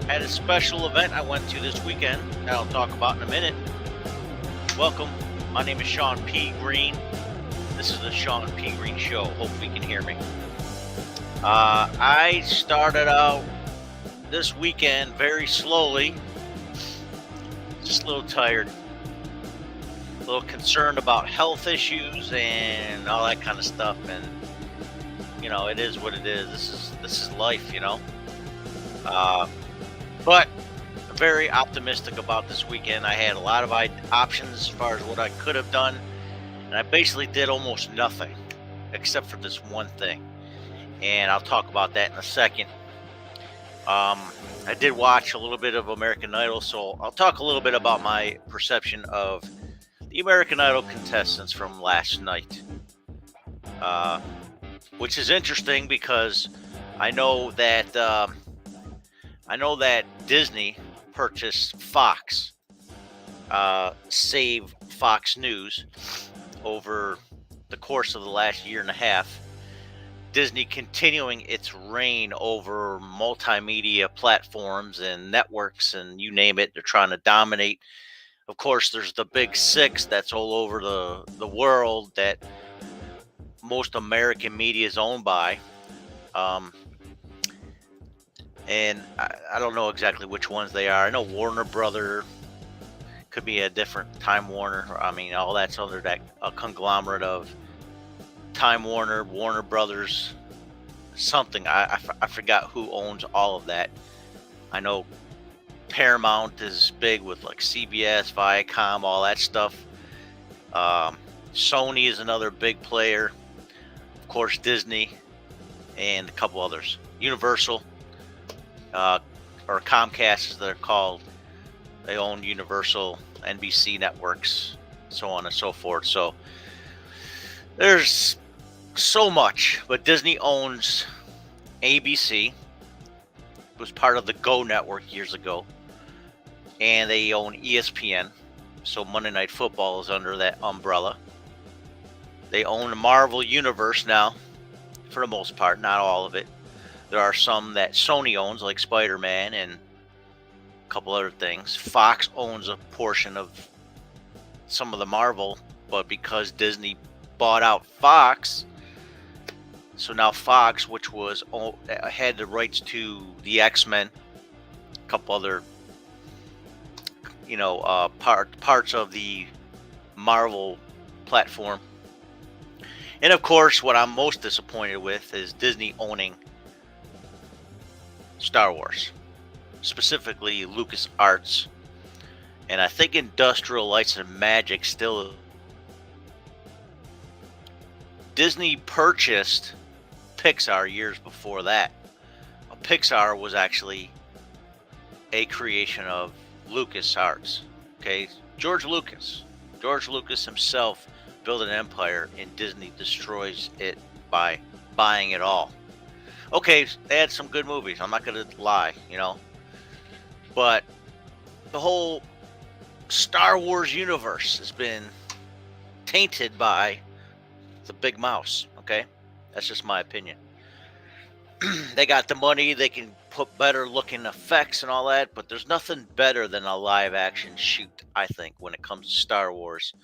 Had a special event I went to this weekend that I'll talk about in a minute. Welcome. My name is Shawn P. Greene. This is the Shawn P. Greene Show. Hopefully, you can hear me. I started out this weekend very slowly, just a little tired, a little concerned about health issues and all that kind of stuff. And it is what it is. This is life. Uh, but very optimistic about this weekend. I had a lot of options as far as what I could have done, and I basically did almost nothing except for this one thing. And I'll talk about that in a second. I did watch a little bit of American Idol, so I'll talk a little bit about my perception of the American Idol contestants from last night, uh, which is interesting because I know that Disney purchased Fox, save Fox News over the course of the last year and a half. Disney continuing its reign over multimedia platforms and networks and you name it. They're trying to dominate. Of course, there's the big six that's all over the world that most American media is owned by. And I don't know exactly which ones they are. I know Warner Brother could be a different Time Warner. I mean, all that's under that a conglomerate of Time Warner, Warner Brothers, something. I forgot who owns all of that. I know Paramount is big with like CBS, Viacom, all that stuff. Sony is another big player. Of course, Disney and a couple others. Universal, or Comcast as they're called. They own Universal, NBC networks, so on and so forth. So there's so much, but Disney owns ABC. It was part of the Go network years ago, and they own ESPN. So Monday Night Football is under that umbrella. They own the Marvel Universe now, for the most part, not all of it. There are some that Sony owns, like Spider-Man and a couple other things. Fox owns a portion of some of the Marvel, but because Disney bought out Fox, so now Fox, which had the rights to the X-Men, a couple other, parts of the Marvel platform. And of course, what I'm most disappointed with is Disney owning Star Wars, specifically LucasArts. And I think Industrial Lights and Magic still. Disney purchased Pixar years before that. Pixar was actually a creation of LucasArts. Okay, George Lucas himself built an empire, and Disney destroys it by buying it all. Okay, they had some good movies. I'm not going to lie, but the whole Star Wars universe has been tainted by the big mouse. Okay, that's just my opinion. They got the money, they can put better looking effects and all that, but there's nothing better than a live action shoot, I think, when it comes to Star Wars,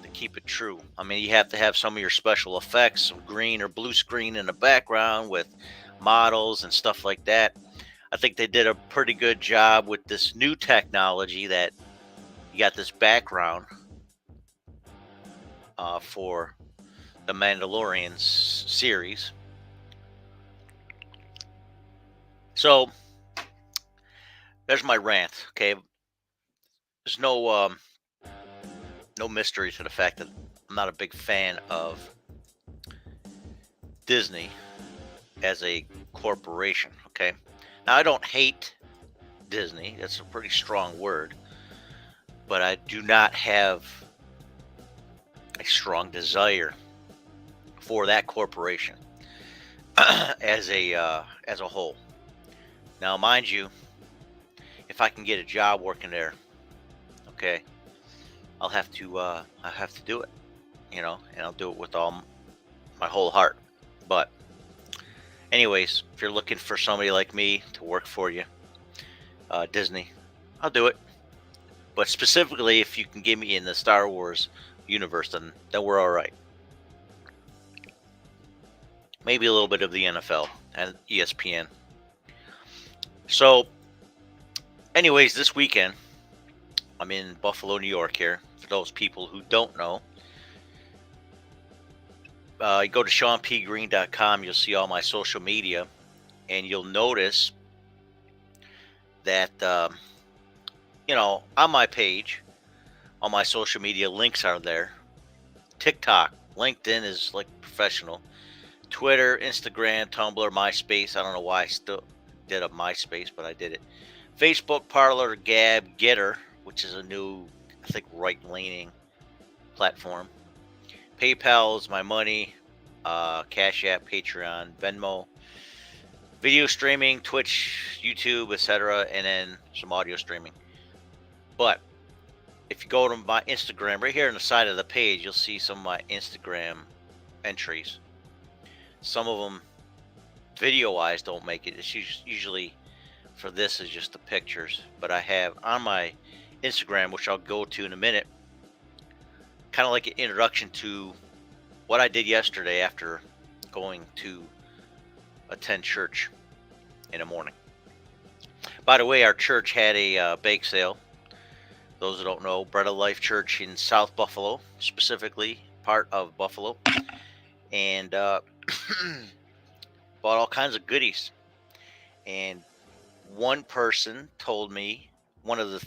to keep it true. I mean, you have to have some of your special effects, some green or blue screen in the background with models and stuff like that. I think they did a pretty good job with this new technology that you got this background for the Mandalorian series. So there's my rant. Okay, there's no mystery to the fact that I'm not a big fan of Disney as a corporation. Okay, now I don't hate Disney. That's a pretty strong word, but I do not have a strong desire for that corporation as a whole. Now, mind you, if I can get a job working there, okay, I'll have to do it, and I'll do it with all my whole heart. But anyways, if you're looking for somebody like me to work for you, Disney, I'll do it. But specifically, if you can get me in the Star Wars universe, then we're all right. Maybe a little bit of the NFL and ESPN. So, anyways, this weekend I'm in Buffalo, New York. Here, for those people who don't know, you go to ShawnPGreene.com. You'll see all my social media, and you'll notice that on my page, on my social media links are there. TikTok, LinkedIn is like professional. Twitter, Instagram, Tumblr, MySpace. I don't know why I still did a MySpace, but I did it. Facebook, Parler, Gab, Getter, which is a new, I think, right-leaning platform. PayPal is my money. Cash App, Patreon, Venmo, video streaming, Twitch, YouTube, etc., and then some audio streaming. But if you go to my Instagram, right here on the side of the page, you'll see some of my Instagram entries. Some of them, video-wise, don't make it. It's usually, for this, is just the pictures. But I have on my Instagram, which I'll go to in a minute, kind of like an introduction to what I did yesterday after going to attend church in the morning. By the way, our church had a bake sale. Those who don't know, Bread of Life Church in South Buffalo, specifically part of Buffalo, and bought all kinds of goodies. And one person told me one of the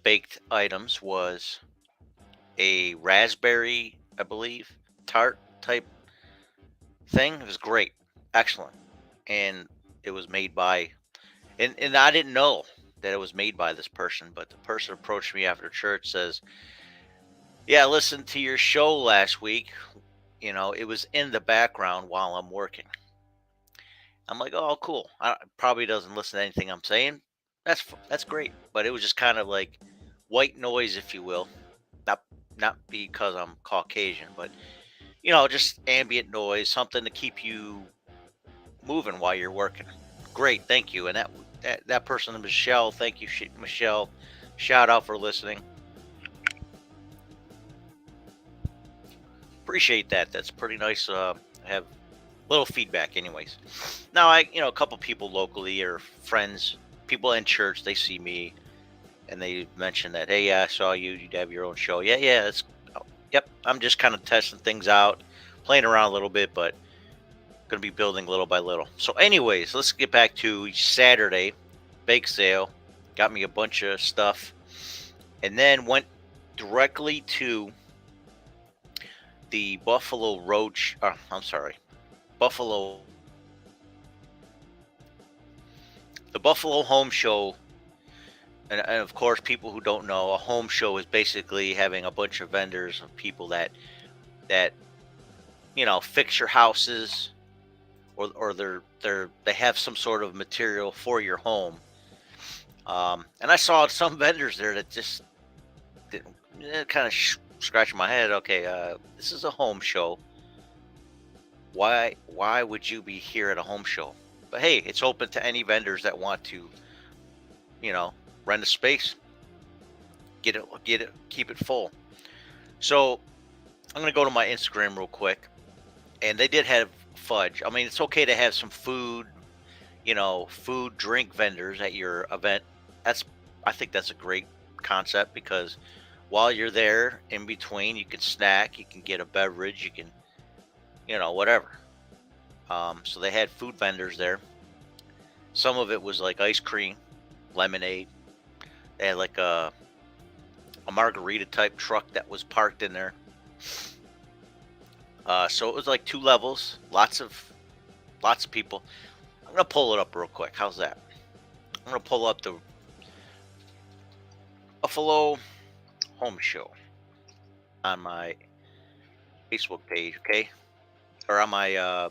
baked items was a raspberry, I believe, tart type thing. It was great, excellent, and it was made by, and I didn't know that it was made by this person, but the person approached me after church, says, "Yeah, I listened to your show last week. It was in the background while I'm working." I'm like, "Oh, cool." Probably doesn't listen to anything I'm saying. That's great, but it was just kind of like white noise, if you will. Not not because I'm Caucasian, but just ambient noise, something to keep you moving while you're working. Great, thank you. And that person, Michelle, thank you, Michelle. Shout out for listening. Appreciate that. That's pretty nice. Have little feedback, anyways. Now, a couple people locally or friends, people in church, they see me and they mention that, "Hey, yeah, I saw you. You'd have your own show." Yeah, yeah. Yep. I'm just kind of testing things out, playing around a little bit, but going to be building little by little. So, anyways, let's get back to Saturday bake sale. Got me a bunch of stuff, and then went directly to the Buffalo Road. I'm sorry, Buffalo, the Buffalo Home Show. And of course, people who don't know, a home show is basically having a bunch of vendors of people that fix your houses, or they have some sort of material for your home. And I saw some vendors there that just didn't, kind of scratching my head. Okay, this is a home show. Why would you be here at a home show? But hey, it's open to any vendors that want to, rent a space, get it, keep it full. So I'm gonna go to my Instagram real quick, and they did have fudge. I mean, it's okay to have some food, food drink vendors at your event. That's I think that's a great concept, because while you're there, in between, you can snack, you can get a beverage, you can, whatever. So they had food vendors there. Some of it was like ice cream, lemonade. They had like a margarita type truck that was parked in there. So it was like two levels, lots of people. I'm gonna pull it up real quick. How's that? I'm gonna pull up the Buffalo Home Show on my Facebook page, okay? Or on my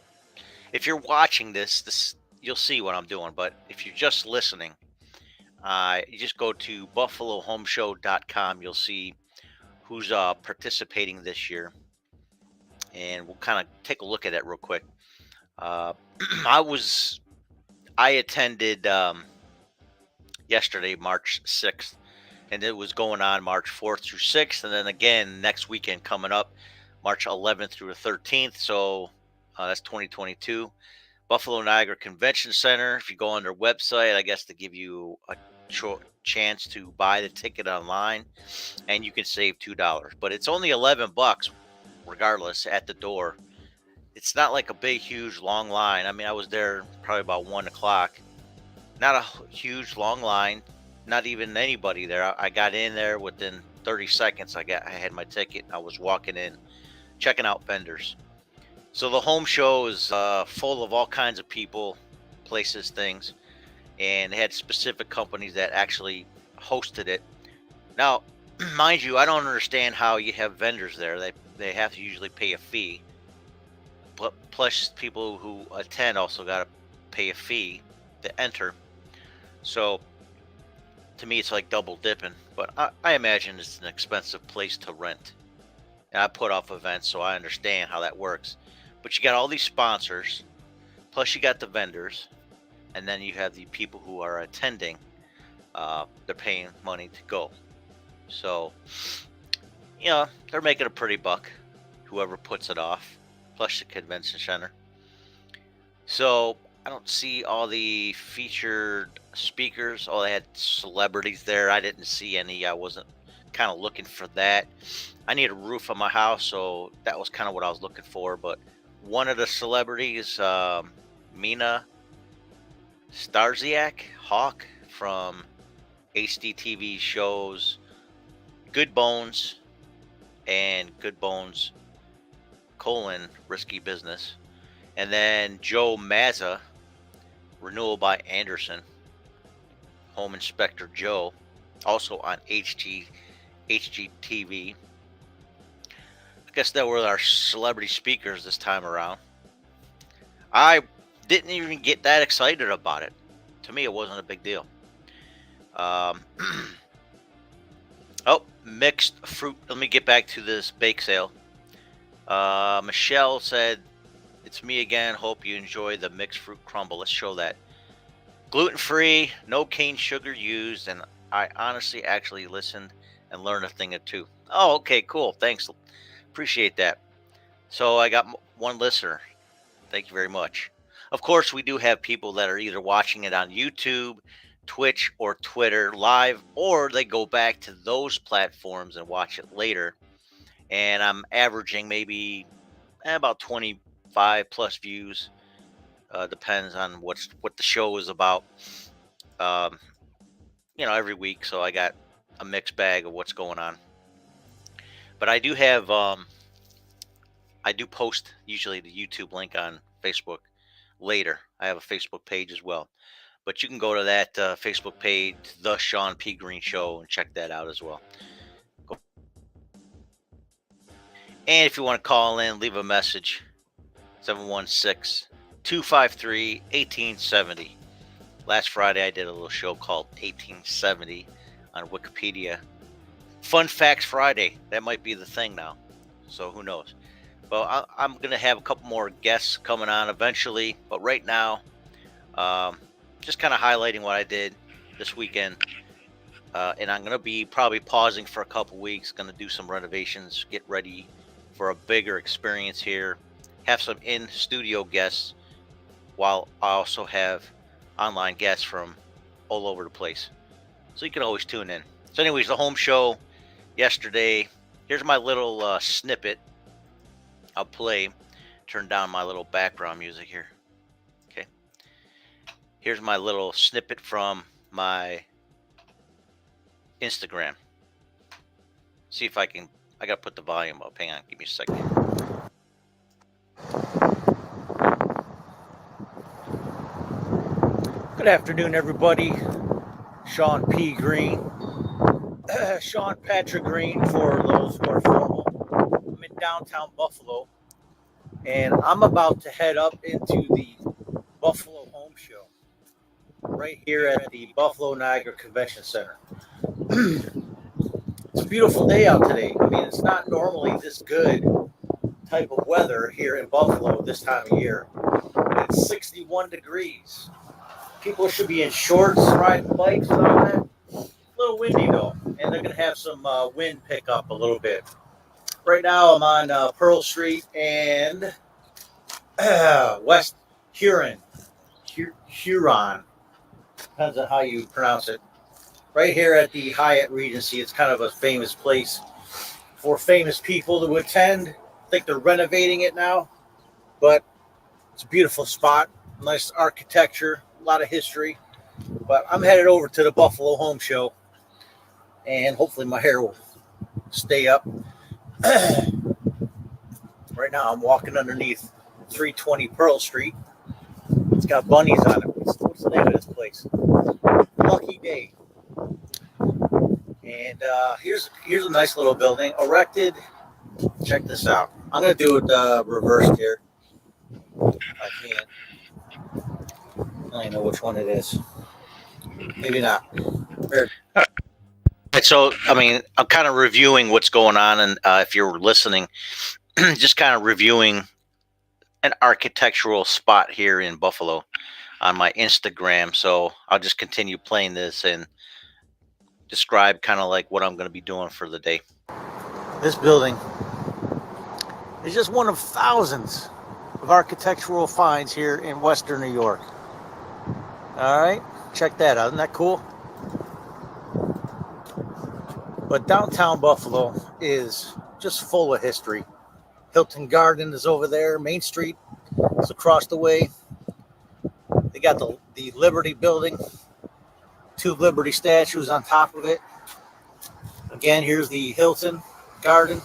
if you're watching this you'll see what I'm doing, but if you're just listening, you just go to buffalohomeshow.com. You'll see who's participating this year, and we'll kind of take a look at it real quick. Uh, I was I attended yesterday, March 6th, and it was going on March 4th through 6th, and then again next weekend coming up, March 11th through the 13th. So that's 2022. Buffalo Niagara Convention Center. If you go on their website, I guess they give you a chance to buy the ticket online, and you can save $2. But it's only $11, regardless, at the door. It's not like a big, huge, long line. I mean, I was there probably about 1 o'clock. Not a huge, long line. Not even anybody there. I got in there within 30 seconds. I had my ticket. I was walking in, checking out vendors. So the home show is full of all kinds of people, places, things, and they had specific companies that actually hosted it. Now, mind you, I don't understand how you have vendors there. They have to usually pay a fee. But plus, people who attend also got to pay a fee to enter. So to me, it's like double dipping. But I imagine it's an expensive place to rent. And I put off events, so I understand how that works. But you got all these sponsors, plus you got the vendors, and then you have the people who are attending. They're paying money to go. So, they're making a pretty buck, whoever puts it off, plus the convention center. So I don't see all the featured speakers. Oh, they had celebrities there. I didn't see any. I wasn't kind of looking for that. I need a roof on my house, so that was kind of what I was looking for. But one of the celebrities, Mina Starziak Hawk from HDTV shows Good Bones and Good Bones: Risky Business. And then Joe Mazza, Renewal by Anderson, Home Inspector Joe, also on HGTV. I guess that were our celebrity speakers this time around. I didn't even get that excited about it. To me, it wasn't a big deal. Oh, mixed fruit. Let me get back to this bake sale. Michelle said, "It's me again. Hope you enjoy the mixed fruit crumble." Let's show that. Gluten-free, no cane sugar used, and I honestly actually listened and learned a thing or two. Oh, okay, cool. Thanks. Appreciate that. So I got one listener. Thank you very much. Of course, we do have people that are either watching it on YouTube, Twitch, or Twitter live, or they go back to those platforms and watch it later. And I'm averaging maybe about 25 plus views. Depends on what the show is about. Every week, so I got a mixed bag of what's going on. But I do have I do post usually the YouTube link on Facebook later. I have a Facebook page as well. But you can go to that Facebook page, The Shawn P. Greene Show, and check that out as well. And if you want to call in, leave a message, 716-253-1870. Last Friday, I did a little show called 1870 on Wikipedia. Fun Facts Friday. That might be the thing now. So who knows? Well, I'm going to have a couple more guests coming on eventually. But right now, just kind of highlighting what I did this weekend. And I'm going to be probably pausing for a couple weeks. Going to do some renovations, get ready for a bigger experience here. Have some in-studio guests, while I also have online guests from all over the place. So you can always tune in. So anyways, the home show yesterday. Here's my little snippet. I'll play. Turn down my little background music here. Okay. Here's my little snippet from my Instagram. See if I can. I got to put the volume up. Hang on. Give me a second. Good afternoon, everybody. Shawn P. Greene. Shawn Patrick Greene for those who are formal. I'm in downtown Buffalo, and I'm about to head up into the Buffalo Home Show right here at the Buffalo Niagara Convention Center. It's a beautiful day out today. I mean, it's not normally this good type of weather here in Buffalo this time of year. It's 61 degrees. People should be in shorts, riding bikes and all that. A little windy though, and they're gonna have some wind pick up a little bit. Right now, I'm on Pearl Street and West Huron. Huron, depends on how you pronounce it. Right here at the Hyatt Regency, it's kind of a famous place for famous people to attend. I think they're renovating it now, but it's a beautiful spot. Nice architecture, a lot of history. But I'm headed over to the Buffalo Home Show, and hopefully my hair will stay up. Right now, I'm walking underneath 320 Pearl Street. It's got bunnies on it. What's the name of this place? Lucky Day. And here's a nice little building erected. Check this out. I'm gonna do it reversed here. I can't. I don't know which one it is. Maybe not. There. So, I mean, I'm kind of reviewing what's going on, and if you're listening, just kind of reviewing an architectural spot here in Buffalo on my Instagram. So I'll just continue playing this and describe kind of like what I'm going to be doing for the day. This building is just one of thousands of architectural finds here in Western New York. All right, check that out. Isn't that cool? But downtown Buffalo is just full of history. Hilton Garden is over there. Main Street is across the way. They got the Liberty Building, 2 Liberty statues on top of it. Again, here's the Hilton Garden.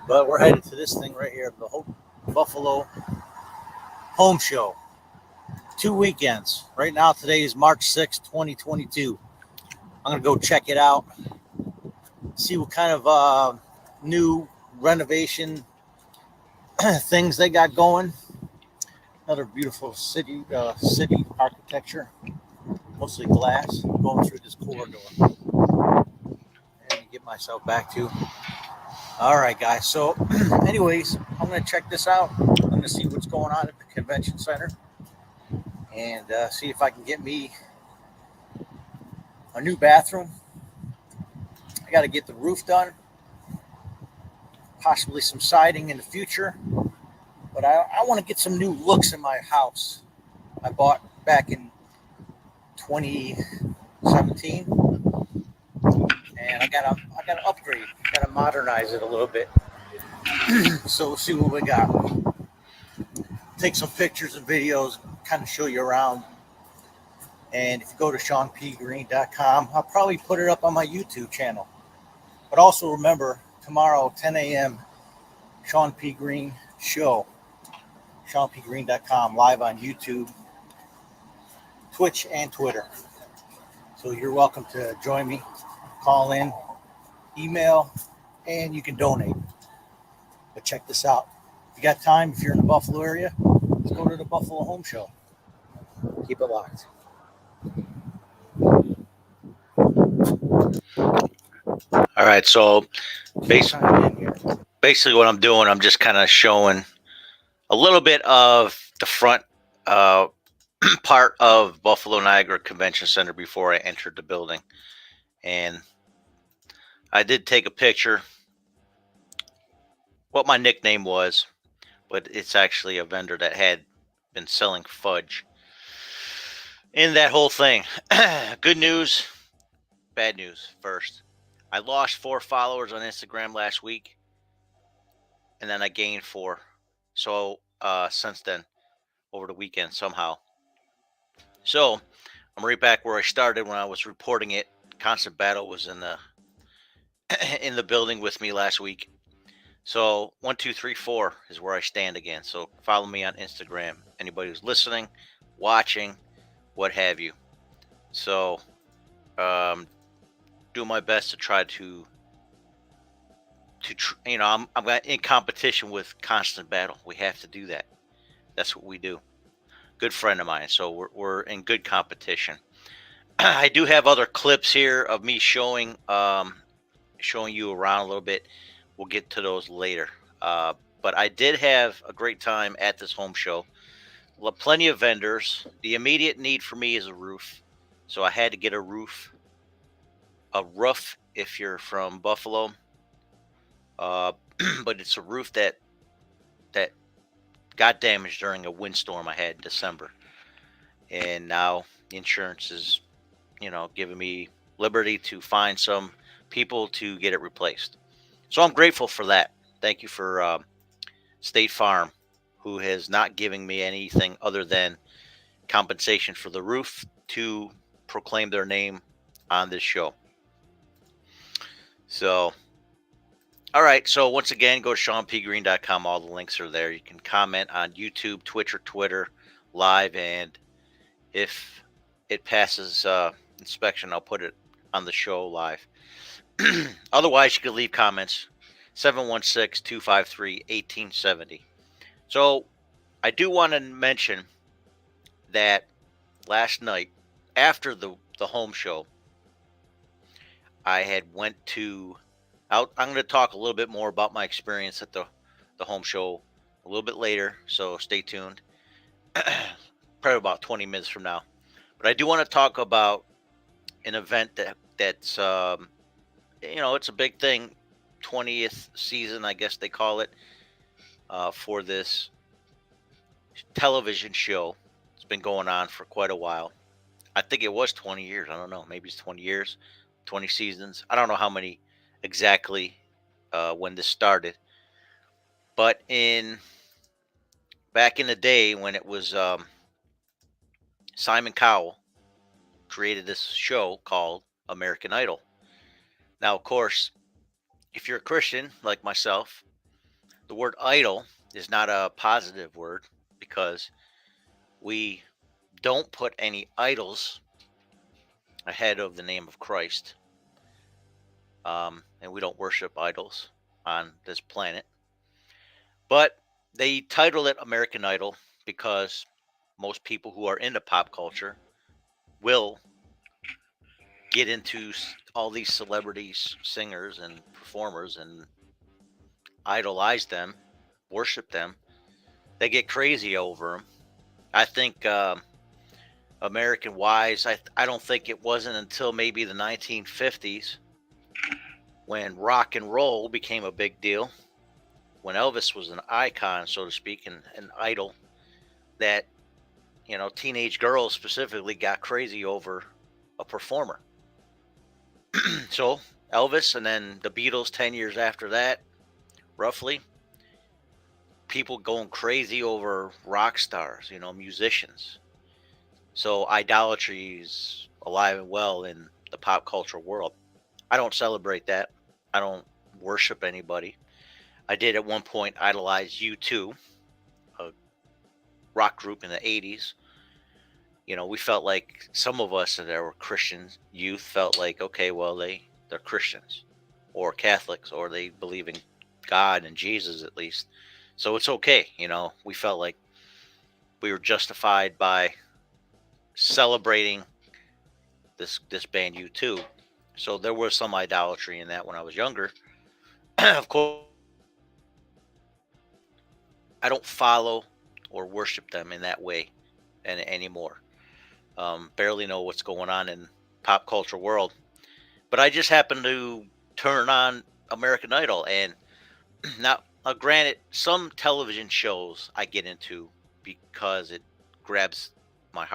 But we're headed to this thing right here, the Buffalo Home Show. 2 weekends. Right now, today is March 6th, 2022. I'm going to go check it out, see what kind of new renovation things they got going. Another beautiful city architecture, mostly glass, going through this corridor. And get myself back to. All right, guys. So, anyways, I'm going to check this out. I'm going to see what's going on at the convention center and see if I can get me a new bathroom. I got to get the roof done, possibly some siding in the future. But I want to get some new looks in my house. I bought back in 2017, and I gotta upgrade, gotta modernize it a little bit. So we'll see what we got. Take some pictures and videos, kind of show you around. And if you go to ShawnPGreene.com, I'll probably put it up on my YouTube channel. But also remember, tomorrow, 10 a.m., Shawn P. Greene Show. ShawnPGreene.com, live on YouTube, Twitch, and Twitter. So you're welcome to join me, call in, email, and you can donate. But check this out. If you got time, if you're in the Buffalo area, let's go to the Buffalo Home Show. Keep it locked. All right. So basically what I'm doing, I'm just kind of showing a little bit of the front part of Buffalo Niagara Convention Center before I entered the building. And I did take a picture, what my nickname was, but it's actually a vendor that had been selling fudge in that whole thing. Good news, bad news first. I lost 4 followers on Instagram last week, and then I gained 4. So since then, over the weekend somehow. So I'm right back where I started when I was reporting it. Constant Battle was in the in the building with me last week. So 1, 2, 3, 4 is where I stand again. So follow me on Instagram. Anybody who's listening, watching, what have you. So do my best to try to I'm in competition with Constant Battle. We have to do that. That's what we do. Good friend of mine. So we're in good competition. I do have other clips here of me showing you around a little bit. We'll get to those later. But I did have a great time at this home show. plenty of vendors. The immediate need for me is a roof, so I had to get a roof. A roof, if you're from Buffalo, uh, but it's a roof that got damaged during a windstorm I had in December, and now insurance is, giving me liberty to find some people to get it replaced. So I'm grateful for that. Thank you for State Farm, who has not given me anything other than compensation for the roof to proclaim their name on this show. So, all right. So, once again, go to ShawnPGreene.com. All the links are there. You can comment on YouTube, Twitch, or Twitter live. And if it passes inspection, I'll put it on the show live. Otherwise, you can leave comments 716-253-1870. So, I do want to mention that last night, after the home show, I had went to I'm going to talk a little bit more about my experience at the home show a little bit later, so stay tuned. Probably about 20 minutes from now. But I do want to talk about an event that's it's a big thing. 20th season, I guess they call it, for this television show. It's been going on for quite a while. I think it was 20 years. I don't know. Maybe it's 20 years, 20 seasons. I don't know how many exactly when this started. But in back in the day when it was Simon Cowell created this show called American Idol. Now, of course, if you're a Christian like myself, the word idol is not a positive word because we don't put any idols ahead of the name of Christ. And we don't worship idols on this planet. But they title it American Idol because most people who are into pop culture will get into all these celebrities, singers, and performers and idolize them, worship them. They get crazy over them. I think American wise, I don't think it wasn't until maybe the 1950s when rock and roll became a big deal, when Elvis was an icon, so to speak, and an idol, that teenage girls specifically got crazy over a performer. So Elvis, and then the Beatles 10 years after that, roughly, people going crazy over rock stars, musicians. So idolatry is alive and well in the pop culture world. I don't celebrate that. I don't worship anybody. I did at one point idolize U2, a rock group in the 80s. We felt like some of us that were Christian youth felt like, okay, well, they're Christians or Catholics, or they believe in God and Jesus at least. So it's okay. We felt like we were justified by celebrating this band U2. So there was some idolatry in that when I was younger. Of course, I don't follow or worship them in that way anymore. Barely know what's going on in pop culture world, but I just happened to turn on American Idol, and now, granted, some television shows I get into because it grabs my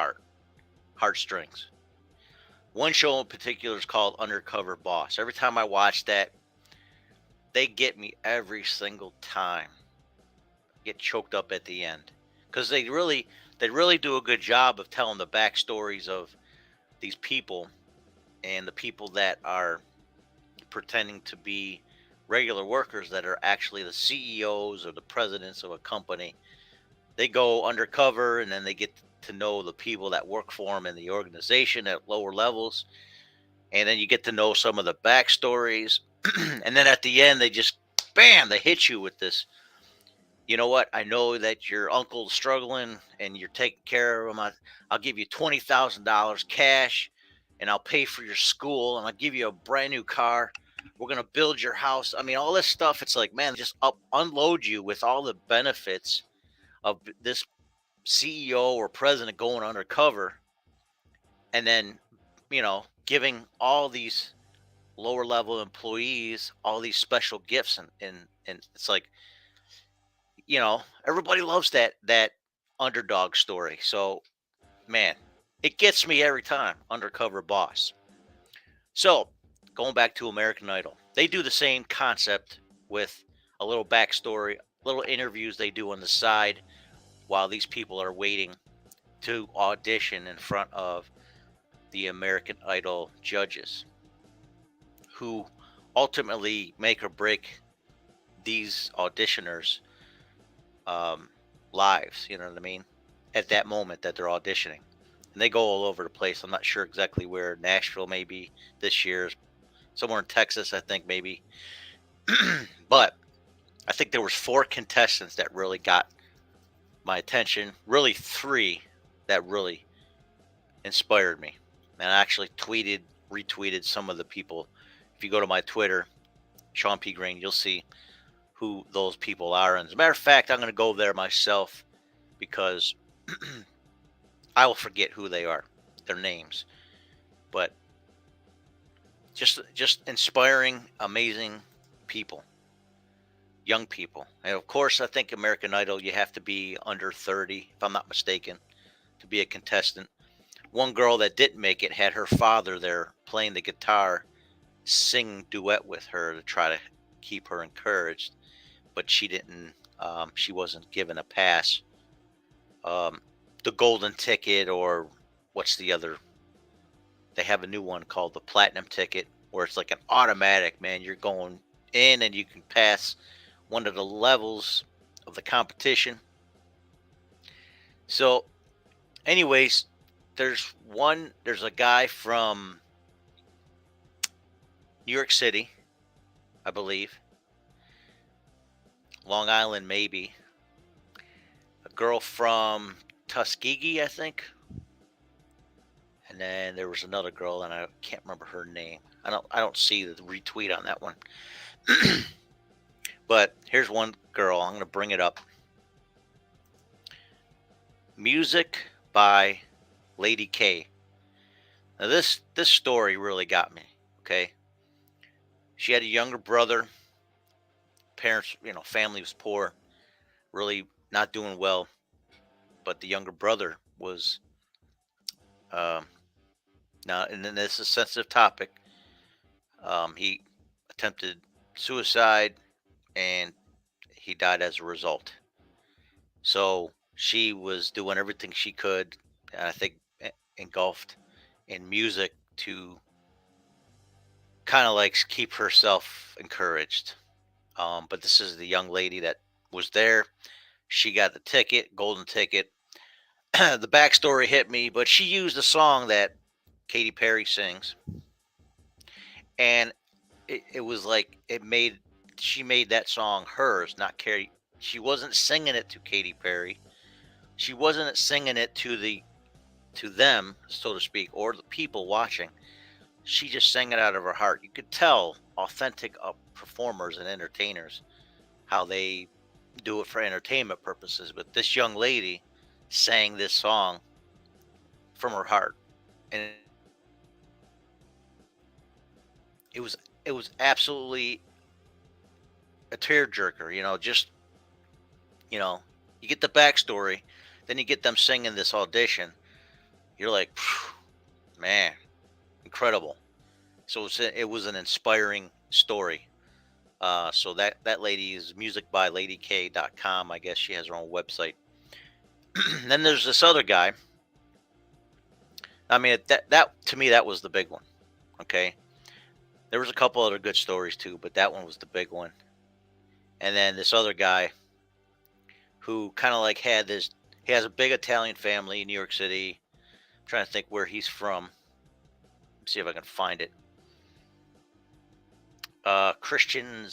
heartstrings. One show in particular is called Undercover Boss. Every time I watch that, they get me every single time. Get choked up at the end because they really do a good job of telling the backstories of these people and the people that are pretending to be regular workers that are actually the CEOs or the presidents of a company. They go undercover and then they get to know the people that work for them in the organization at lower levels. And then you get to know some of the backstories. And then at the end, they just, bam, they hit you with this. You know what? I know that your uncle's struggling and you're taking care of him. I'll give you $20,000 cash and I'll pay for your school and I'll give you a brand new car. We're going to build your house. I mean, all this stuff. It's like, man, just unload you with all the benefits of this CEO or president going undercover and then, giving all these lower level employees all these special gifts, and it's like, everybody loves that underdog story. So, man, it gets me every time. Undercover boss. So, going back to American Idol, they do the same concept with a little backstory, little interviews they do on the side while these people are waiting to audition in front of the American Idol judges, who ultimately make or break these auditioners' um, lives. You know what I mean? At that moment that they're auditioning, and they go all over the place. I'm not sure exactly where. Nashville, maybe this year, somewhere in Texas, I think maybe. But I think there was 4 contestants that really got my attention. Really 3 that really inspired me. And I actually retweeted some of the people. If you go to my Twitter, Shawn P. Greene, you'll see who those people are. And as a matter of fact, I'm going to go there myself because I will forget who they are, their names. But just inspiring, amazing people, young people. And of course, I think American Idol, you have to be under 30, if I'm not mistaken, to be a contestant. One girl that didn't make it had her father there playing the guitar, sing duet with her to try to keep her encouraged, but she didn't. She wasn't given a pass. Um, the golden ticket, or what's the other? They have a new one called the platinum ticket, where it's like an automatic. Man, you're going in and you can pass one of the levels of the competition. So, anyways, There's a guy from New York City, I believe, Long Island, maybe. A girl from Tuskegee, I think. And then there was another girl, and I can't remember her name. I don't see the retweet on that one. But here's one girl. I'm going to bring it up. Music by Lady K. Now this story really got me. Okay, she had a younger brother. Parents, family was poor, really not doing well. But the younger brother was um, now, and then this is a sensitive topic. He attempted suicide, and he died as a result. So she was doing everything she could, and I think engulfed in music to kind of like keep herself encouraged. But this is the young lady that was there. She got the ticket, golden ticket. The backstory hit me, but she used a song that Katy Perry sings, and it was like she made that song hers, not Katy. She wasn't singing it to Katy Perry. She wasn't singing it to them, so to speak, or the people watching. She just sang it out of her heart. You could tell authentic performers and entertainers how they do it for entertainment purposes. But this young lady sang this song from her heart, and it was it was absolutely a tearjerker. Just you know, you get the backstory, then you get them singing this audition. You're like, man, incredible. So it was an inspiring story. So that lady is musicbyladyk.com. I guess she has her own website. Then there's this other guy. I mean, that to me that was the big one. Okay, there was a couple other good stories too, but that one was the big one. And then this other guy who kind of like had this. He has a big Italian family in New York City. I'm trying to think where he's from. Let's see if I can find it. Christian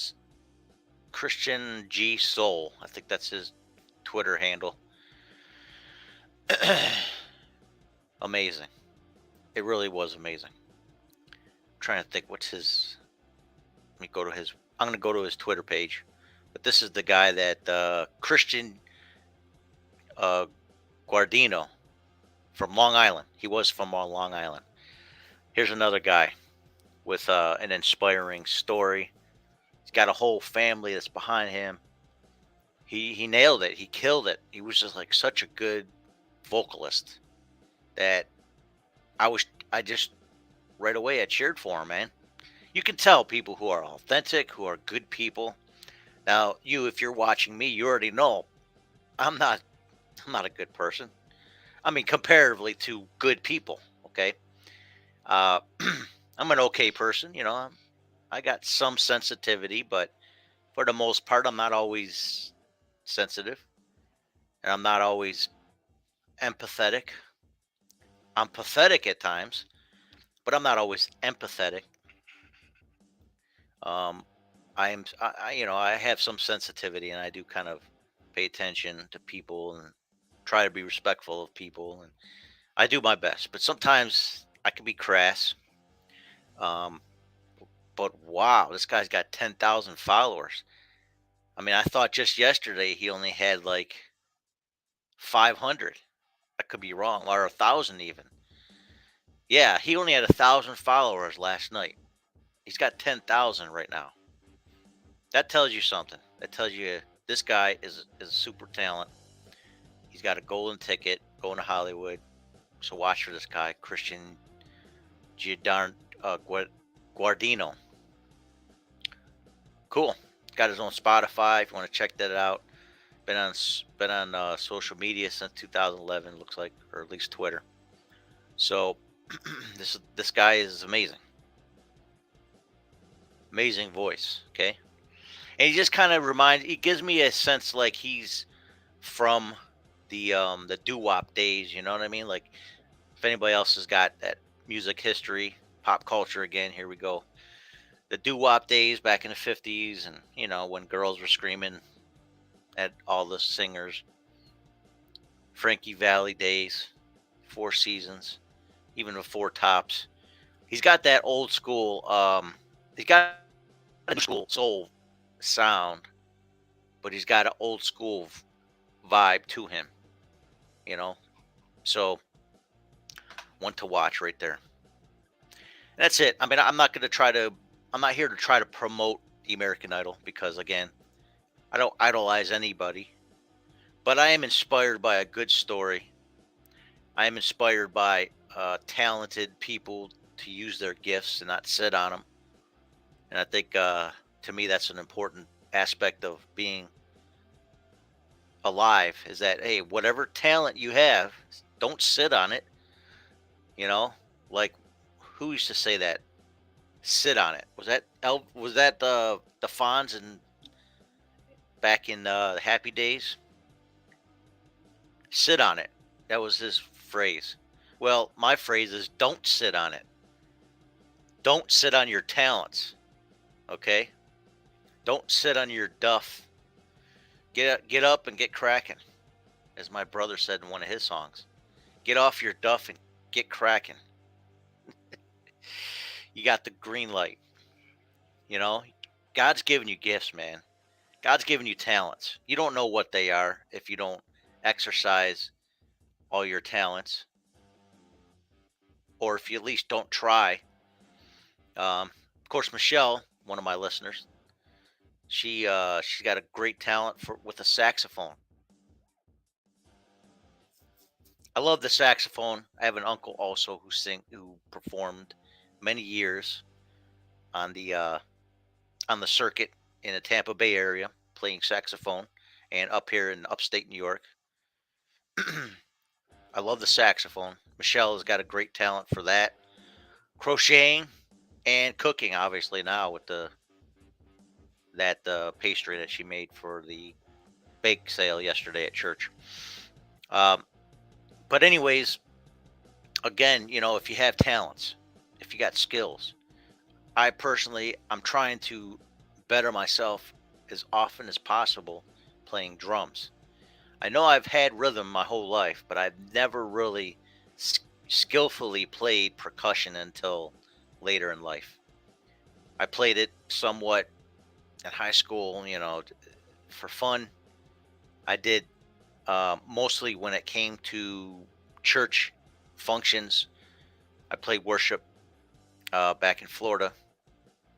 G Soul. I think that's his Twitter handle. Amazing. It really was amazing. I'm trying to think what's his. Let me go to his. I'm going to go to his Twitter page. But this is the guy that Christian Guardino from Long Island. He was from Long Island. Here's another guy with an inspiring story. He's got a whole family that's behind him. He nailed it. He killed it. He was just like such a good vocalist that I just right away I cheered for him, man. You can tell people who are authentic, who are good people. Now, if you're watching me, you already know I'm not I'm not a good person. I mean, comparatively to good people, okay? Uh, I'm an okay person, I got some sensitivity, but for the most part, I'm not always sensitive, and I'm not always empathetic. I'm pathetic at times, but I'm not always empathetic. Um, I have some sensitivity, and I do kind of pay attention to people and try to be respectful of people, and I do my best. But sometimes I can be crass. Um, but wow, this guy's got 10,000 followers. I mean, I thought just yesterday he only had like 500. I could be wrong, or 1,000 even. Yeah, he only had 1,000 followers last night. He's got 10,000 right now. That tells you something. That tells you this guy is a super talent. He's got a golden ticket going to Hollywood. So watch for this guy, Christian Giardarn, Guardino. Cool. Got his own Spotify. If you want to check that out, been on social media since 2011. Looks like, or at least Twitter. So this guy is amazing. Amazing voice. Okay, and he just kind of he gives me a sense like he's from the doo wop days. You know what I mean? Like if anybody else has got that music history, pop culture again, here we go. The doo wop days back in the 50s, and when girls were screaming at all the singers. Frankie Valley days, Four Seasons, even before Tops. He's got that old school. He's got a new school soul sound, but he's got an old school vibe to him. You know, so one to watch right there. And that's it. I mean, I'm not going to try to. I'm not here to try to promote the American Idol because, again, I don't idolize anybody. But I am inspired by a good story. I am inspired by talented people to use their gifts and not sit on them. And I think, to me, that's an important aspect of being alive. Is that, hey, whatever talent you have, don't sit on it. You know, like who used to say that? Sit on it. Was that the Fonz and back in the Happy Days? Sit on it. That was his phrase. Well, my phrase is don't sit on it. Don't sit on your talents. Okay? Don't sit on your duff. Get up and get cracking, as my brother said in one of his songs. Get off your duff and get cracking. You got the green light. You know, God's given you gifts, man. God's given you talents. You don't know what they are if you don't exercise all your talents, or if you at least don't try. Of course, Michelle, one of my listeners, she's got a great talent for with a saxophone. I love the saxophone. I have an uncle also who performed many years on the circuit in the Tampa Bay area playing saxophone, and up here in upstate New York. I love the saxophone. Michelle has got a great talent for that. Crocheting and cooking, obviously now with that pastry that she made for the bake sale yesterday at church. Um, but anyways, again, if you have talents, if you got skills, I'm trying to better myself as often as possible playing drums. I know I've had rhythm my whole life, but I've never really skillfully played percussion until later in life. I played it somewhat in high school, for fun. I did Mostly when it came to church functions, I played worship back in Florida,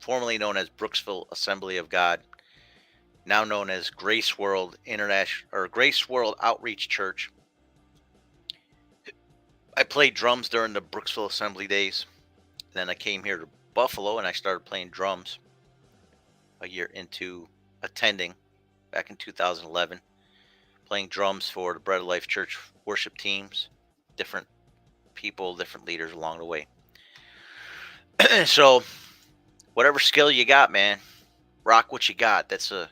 formerly known as Brooksville Assembly of God, now known as Grace World International or Grace World Outreach Church. I played drums during the Brooksville Assembly days. Then I came here to Buffalo and I started playing drums a year into attending back in 2011, playing drums for the Bread of Life Church worship teams, different people, different leaders along the way. So, whatever skill you got, man, rock what you got. That's a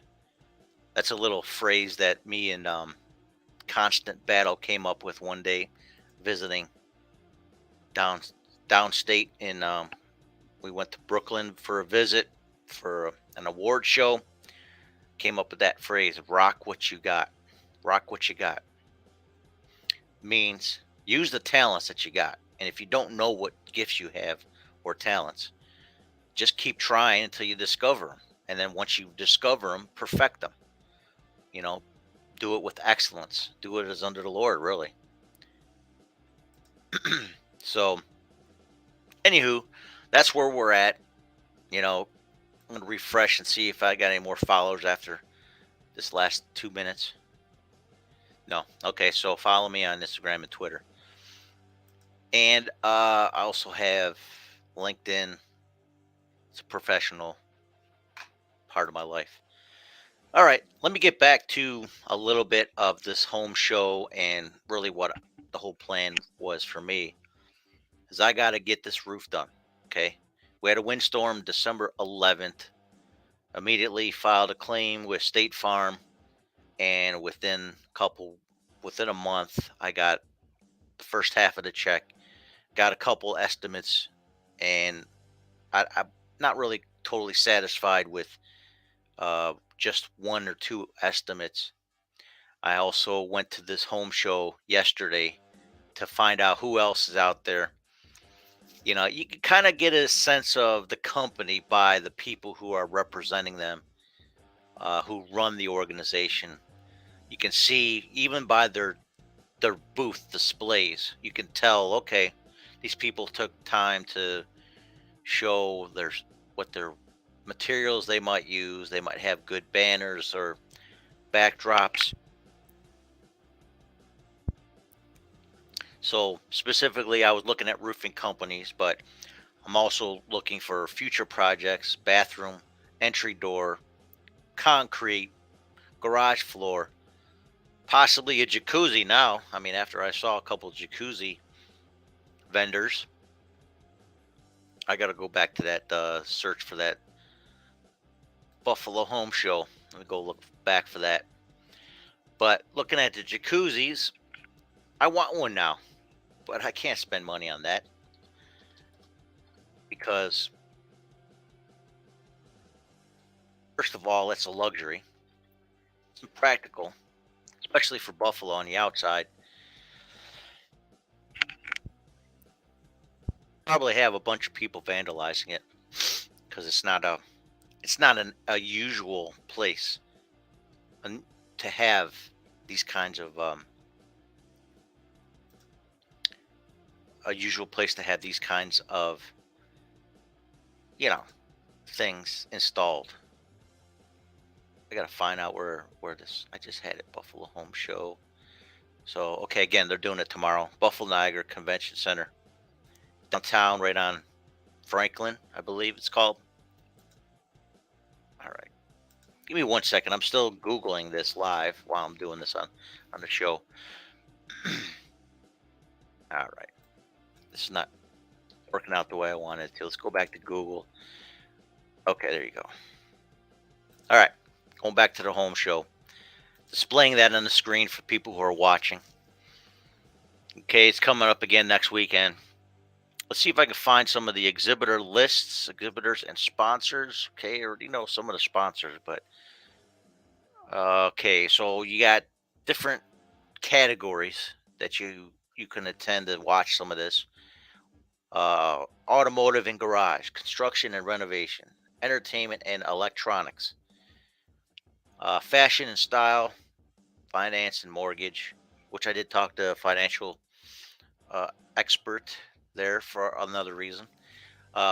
little phrase that me and Constant Battle came up with one day, visiting down downstate in we went to Brooklyn for a visit for an award show. Came up with that phrase, rock what you got. Rock what you got means use the talents that you got. And if you don't know what gifts you have or talents, just keep trying until you discover them. And then once you discover them, perfect them. You know, do it with excellence. Do it as under the Lord, really. So, anywho, that's where we're at. You know, I'm gonna refresh and see if I got any more followers after this last 2 minutes. No. Okay, so follow me on Instagram and Twitter. And I also have LinkedIn. It's a professional part of my life. All right, let me get back to a little bit of this home show and really what the whole plan was for me. Is I got to get this roof done. Okay. We had a windstorm December 11th. Immediately filed a claim with State Farm, and within a month, I got the first half of the check. Got a couple estimates, and I'm not really totally satisfied with just one or two estimates. I also went to this home show yesterday to find out who else is out there. You know, you can kind of get a sense of the company by the people who are representing them, who run the organization. You can see even by their booth displays, you can tell. Okay, these people took time to show what their materials they might use. They might have good banners or backdrops. So specifically, I was looking at roofing companies, but I'm also looking for future projects: bathroom, entry door, concrete, garage floor, possibly a jacuzzi. Now, I mean, after I saw a couple jacuzzi vendors, I got to go back to that search for that Buffalo Home Show. Let me go look back for that. But looking at the jacuzzis, I want one now, but I can't spend money on that because, first of all, it's a luxury. It's impractical, especially for Buffalo on the outside. Probably have a bunch of people vandalizing it because it's not a usual place to have these kinds of a usual place to have these kinds of you know things installed. I gotta find out where this. I just had it, Buffalo Home Show. So okay, again, they're doing it tomorrow. Buffalo Niagara Convention Center, downtown, right on Franklin, I believe it's called. All right, give me 1 second. I'm still googling this live while I'm doing this on the show. All right, this is not working out the way I wanted it to. Let's go back to Google. Okay, there you go. All right, going back to the home show. Displaying that on the screen for people who are watching. Okay, it's coming up again next weekend. Let's see if I can find some of the exhibitor lists, exhibitors, and sponsors. Okay, I already know some of the sponsors, but okay, so you got different categories that you can attend and watch some of this. Automotive and garage, construction and renovation, entertainment and electronics, fashion and style, finance and mortgage, which I did talk to a financial uh, expert there for another reason.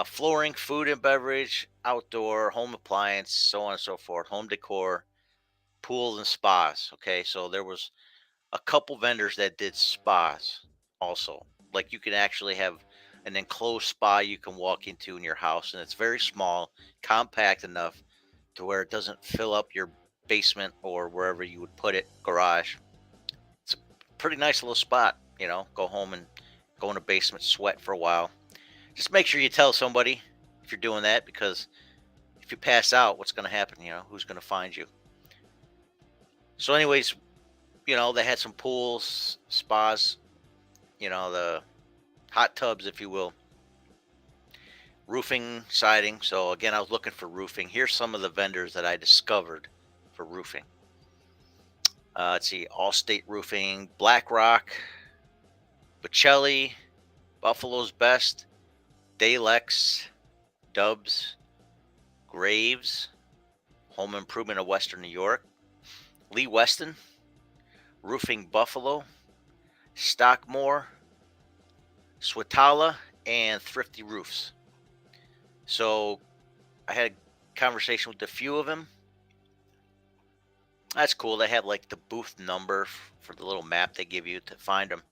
Flooring, food and beverage, outdoor, home appliance, so on and so forth, home decor, pools and spas. Okay, so there was a couple vendors that did spas also. Like you can actually have an enclosed spa you can walk into in your house, and it's very small, compact enough to where it doesn't fill up your basement or wherever you would put it, garage. It's a pretty nice little spot, go home and go in the basement, sweat for a while. Just make sure you tell somebody if you're doing that, because if you pass out, what's going to happen? Who's going to find you? So, anyways, they had some pools, spas, the hot tubs, if you will, roofing, siding. So, again, I was looking for roofing. Here's some of the vendors that I discovered for roofing. Let's see, Allstate Roofing, BlackRock, Bocelli, Buffalo's Best, Dalex, Dubs, Graves, Home Improvement of Western New York, Lee Weston, Roofing Buffalo, Stockmore, Swatala, and Thrifty Roofs. So I had a conversation with a few of them. That's cool. They have like the booth number for the little map they give you to find them.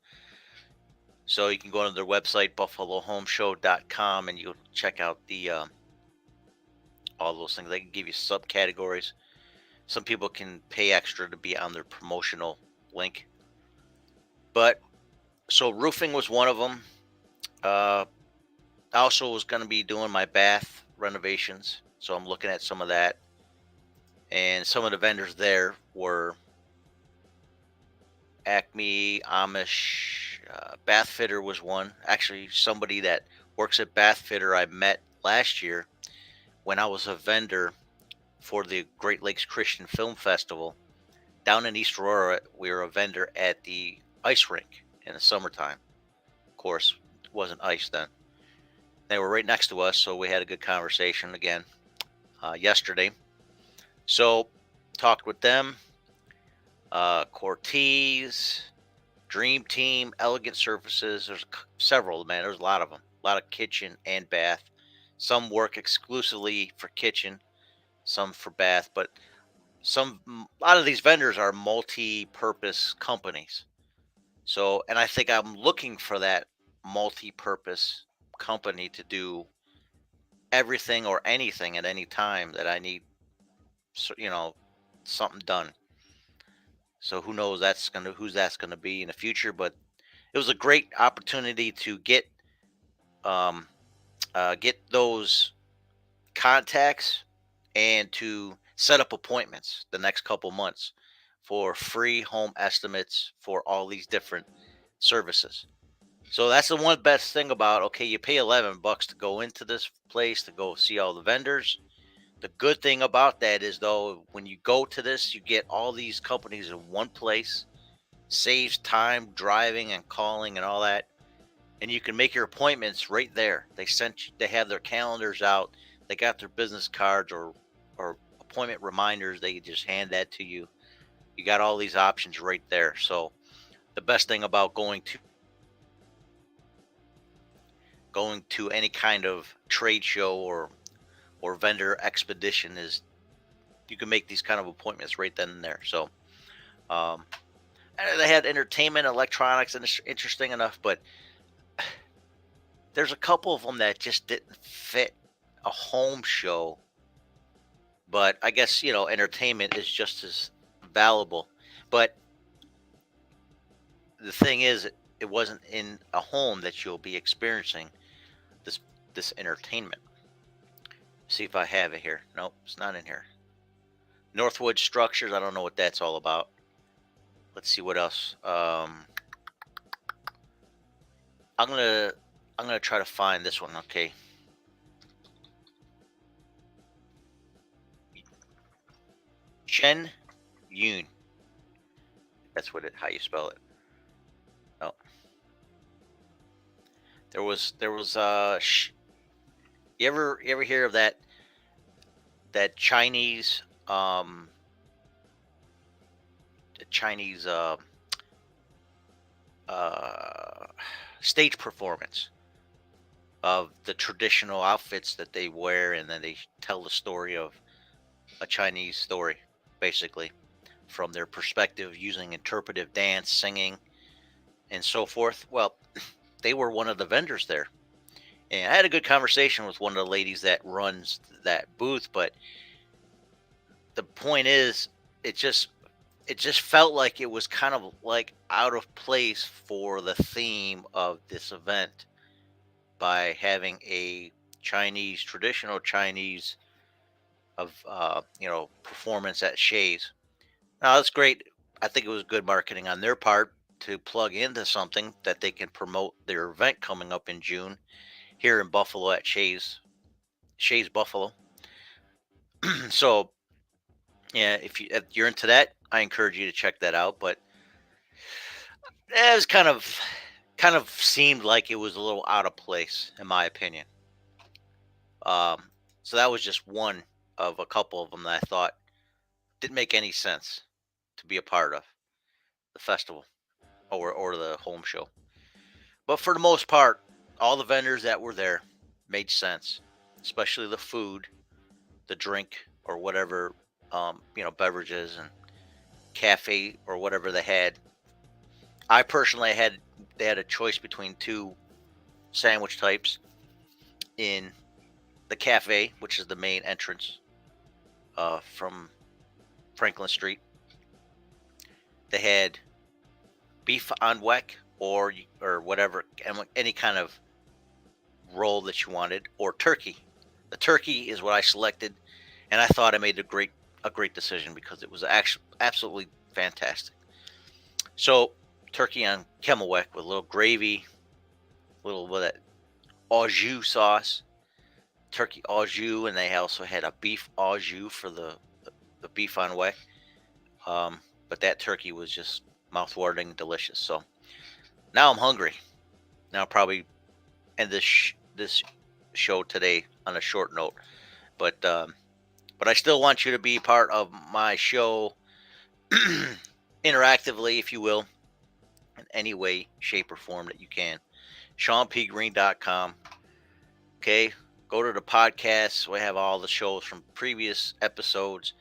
So you can go to their website, BuffaloHomeShow.com, and you'll check out the all those things. They can give you subcategories. Some people can pay extra to be on their promotional link. But so roofing was one of them. I also was going to be doing my bath renovations, so I'm looking at some of that. And some of the vendors there were Acme, Amish, Bath Fitter was one. Actually, somebody that works at Bath Fitter I met last year when I was a vendor for the Great Lakes Christian Film Festival down in East Aurora. We were a vendor at the ice rink in the summertime. Of course, it wasn't ice then. They were right next to us, so we had a good conversation again yesterday. So, talked with them. Cortez, Dream Team, Elegant Surfaces. There's several, man. There's a lot of them. A lot of kitchen and bath. Some work exclusively for kitchen, some for bath, but a lot of these vendors are multi-purpose companies. So, and I think I'm looking for that multi-purpose company to do everything or anything at any time that I need, something done. So who knows who's that's gonna be in the future, but it was a great opportunity to um get those contacts and to set up appointments the next couple months for free home estimates for all these different services. So that's the one best thing about, okay, you pay $11 to go into this place to go see all the vendors. The good thing about that is, though, when you go to this, you get all these companies in one place, saves time driving and calling and all that, and you can make your appointments right there. They have their calendars out, they got their business cards or appointment reminders. They just hand that to you. You got all these options right there. So the best thing about going to any kind of trade show or vendor expedition is you can make these kind of appointments right then and there. So um, and they had entertainment, electronics, and it's interesting enough, but there's a couple of them that just didn't fit a home show. But I guess entertainment is just as valuable. But the thing is, it wasn't in a home that you'll be experiencing this this entertainment. See if I have it here. Nope, it's not in here. Northwood Structures. I don't know what that's all about. Let's see what else. I'm gonna try to find this one. Okay. Chen Yun. That's how you spell it. Oh, there was you ever hear of that Chinese Chinese uh, stage performance of the traditional outfits that they wear, and then they tell the story of a Chinese story, basically, from their perspective using interpretive dance, singing, and so forth. Well, they were one of the vendors there. And I had a good conversation with one of the ladies that runs that booth, but the point is, it just it just felt like it was kind of like out of place for the theme of this event by having a Chinese traditional Chinese of performance at Shays. Now that's great. I think it was good marketing on their part to plug into something that they can promote their event coming up in June here in Buffalo at Shays Buffalo. So yeah, if you're into that, I encourage you to check that out. But it was kind of seemed like it was a little out of place in my opinion. Um, so that was just one of a couple of them that I thought didn't make any sense to be a part of the festival or the home show. But for the most part, all the vendors that were there made sense, especially the food, the drink, or whatever, beverages and cafe or whatever they had. I personally they had a choice between two sandwich types in the cafe, which is the main entrance from Franklin Street. They had beef on weck or whatever, any kind of roll that you wanted, or turkey. The turkey is what I selected, and I thought I made a great decision because it was actually absolutely fantastic. So turkey on Kemelweck with a little gravy, a little bit of that au jus sauce, turkey au jus, and they also had a beef au jus for the beef on weck. But that turkey was just mouth-watering and delicious. So now I'm hungry. Now I'll probably end this show today on a short note. But I still want you to be part of my show interactively, if you will, in any way, shape, or form that you can. ShawnPGreene.com. Okay, go to the podcast. We have all the shows from previous episodes.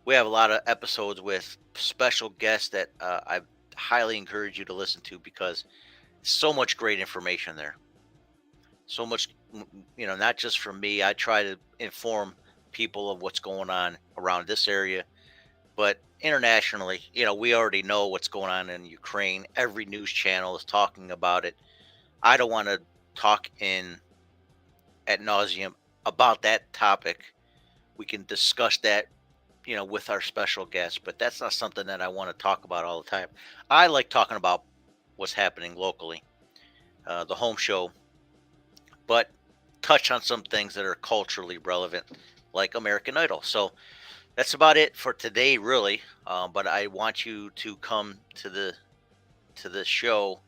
We have a lot of episodes with special guests that I highly encourage you to listen to because so much great information there. So much, not just from me. I try to inform people of what's going on around this area, but internationally, we already know what's going on in Ukraine. Every news channel is talking about it. I don't want to talk in ad nauseum about that topic. We can discuss that, with our special guests, but that's not something that I want to talk about all the time. I like talking about what's happening locally, the home show, but touch on some things that are culturally relevant, like American Idol. So that's about it for today, really. But I want you to come to the show,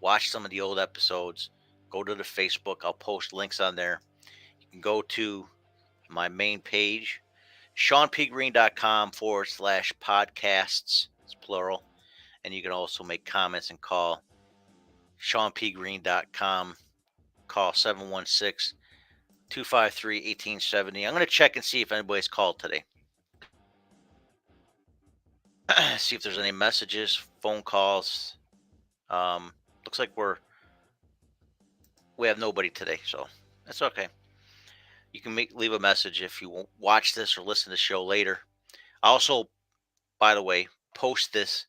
watch some of the old episodes, go to the Facebook. I'll post links on there. You can go to my main page, ShawnPGreene.com/podcasts. It's plural. And you can also make comments and call ShawnPGreene.com. Call 716-253-1870. I'm going to check and see if anybody's called today. See if there's any messages, phone calls. Looks like we have nobody today, so that's okay. You can leave a message if you watch this or listen to the show later. I also, by the way, post this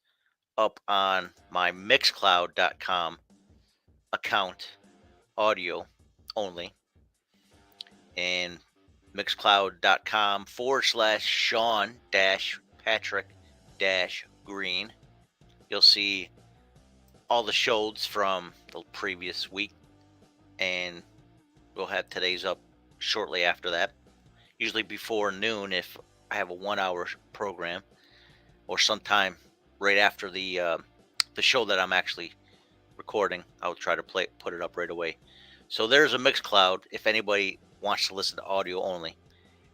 up on my Mixcloud.com account, audio only, and Mixcloud.com/Shawn Patrick Greene. You'll see all the shows from the previous week, and we'll have today's up shortly after that, usually before noon if I have a 1 hour program, or sometime right after the show that I'm actually recording. I'll try to put it up right away. So there's a Mixcloud if anybody wants to listen to audio only,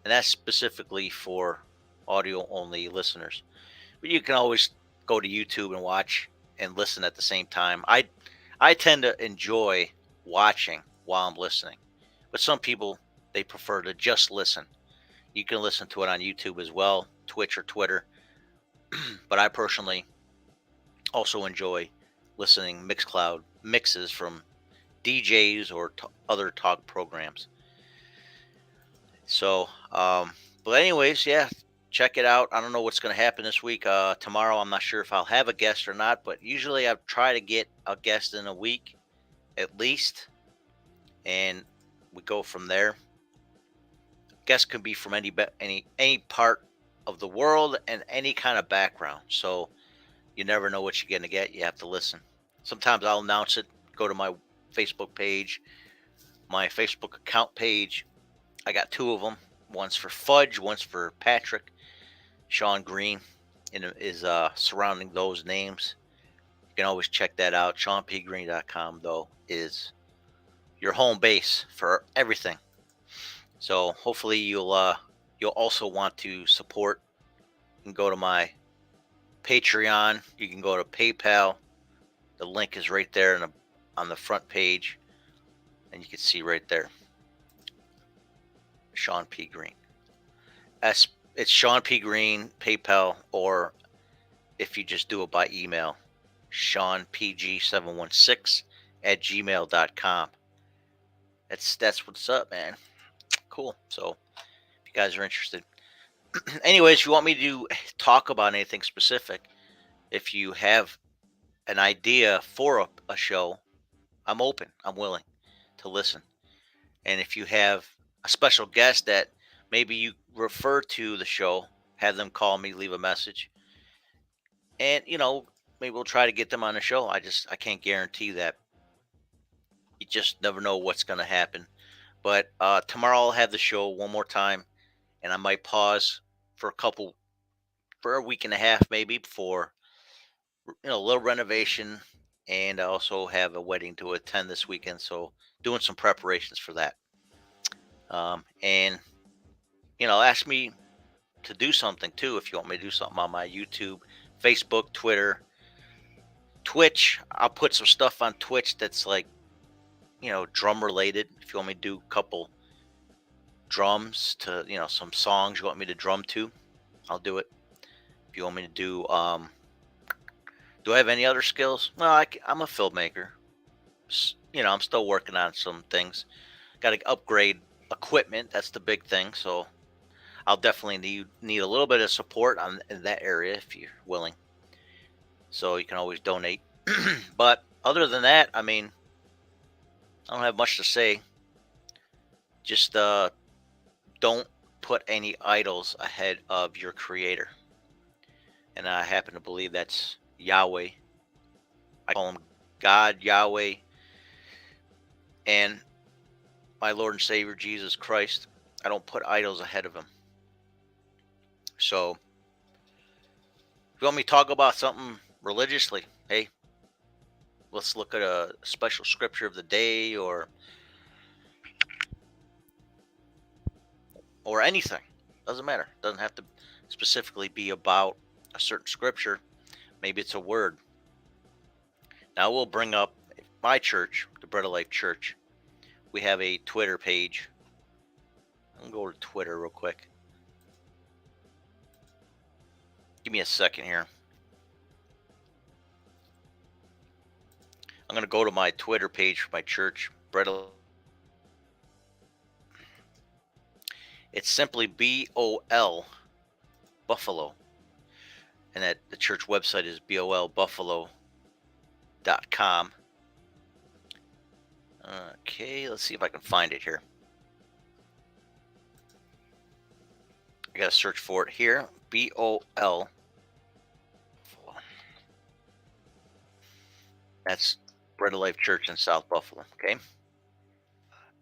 and that's specifically for audio only listeners. But you can always go to YouTube and watch and listen at the same time. I tend to enjoy watching while I'm listening, but some people they prefer to just listen. You can listen to it on YouTube as well, Twitch or Twitter. But I personally also enjoy listening Mixcloud mixes from DJs or other talk programs. So, but anyways, yeah, check it out. I don't know what's going to happen this week. Tomorrow, I'm not sure if I'll have a guest or not, but usually I try to get a guest in a week at least, and we go from there. Guest can be from any part of the world and any kind of background. So you never know what you're going to get. You have to listen. Sometimes I'll announce it. Go to my Facebook page, my Facebook account page. I got two of them. One's for Fudge, one's for Patrick. Shawn Greene is surrounding those names. You can always check that out. ShawnPGreene.com, though, is your home base for everything. So hopefully you'll also want to support. You can go to my Patreon. You can go to PayPal. The link is right there on the front page, and you can see right there. Shawn P. Greene. It's Shawn P. Greene, PayPal, or if you just do it by email, ShawnPG716 @gmail.com. That's what's up, man. Cool. So if you guys are interested. Anyways, if you want me to talk about anything specific, if you have an idea for a show, I'm open. I'm willing to listen. And if you have a special guest that maybe you refer to the show, have them call me, leave a message, and maybe we'll try to get them on the show. I can't guarantee that. You just never know what's going to happen. But tomorrow I'll have the show one more time, and I might pause for a week and a half maybe for a little renovation, and I also have a wedding to attend this weekend, so doing some preparations for that. And ask me to do something too if you want me to do something on my YouTube, Facebook, Twitter, Twitch. I'll put some stuff on Twitch that's like drum related. If you want me to do a couple drums to some songs you want me to drum to, I'll do it. If you want me to do I have any other skills? Well, I'm a filmmaker. I'm still working on some things. Got to upgrade equipment. That's the big thing. So I'll definitely need a little bit of support in that area if you're willing. So you can always donate. But other than that, I mean, I don't have much to say. Just don't put any idols ahead of your creator. And I happen to believe that's Yahweh. I call him God, Yahweh, and my Lord and Savior Jesus Christ. I don't put idols ahead of him. So if you want me to talk about something religiously, hey, let's look at a special scripture of the day or anything. Doesn't matter. Doesn't have to specifically be about a certain scripture. Maybe it's a word. Now we'll bring up my church, the Bread of Life Church. We have a Twitter page. I'm going to go to Twitter real quick. Give me a second here. I'm going to go to my Twitter page for my church, Bread of. It's simply BOL Buffalo, and that the church website is bolbuffalo.com. Okay, let's see if I can find it here. I gotta search for it here. BOL. That's Bread of Life Church in South Buffalo. Okay.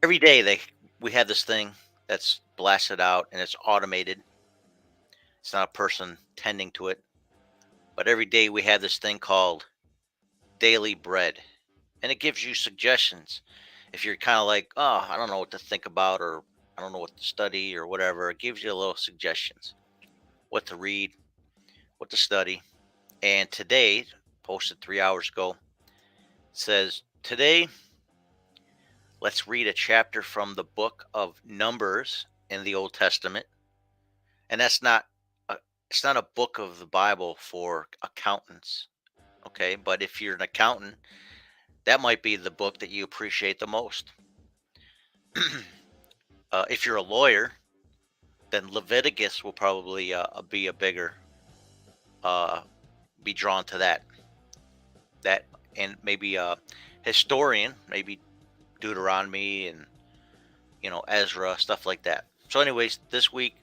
Every day we have this thing that's blasted out and it's automated. It's not a person tending to it, but every day we have this thing called Daily Bread, and it gives you suggestions. If you're kind of like, oh, I don't know what to think about, or I don't know what to study, or whatever, it gives you a little suggestions, what to read, what to study, And today, posted 3 hours ago, says, today, let's read a chapter from the book of Numbers in the Old Testament. And that's not, a, it's not a book of the Bible for accountants. Okay. But if you're an accountant, that might be the book that you appreciate the most. If you're a lawyer, then Leviticus will probably be a bigger, uh, be drawn to that, and maybe a historian, maybe Deuteronomy and Ezra, stuff like that. So, anyways, this week,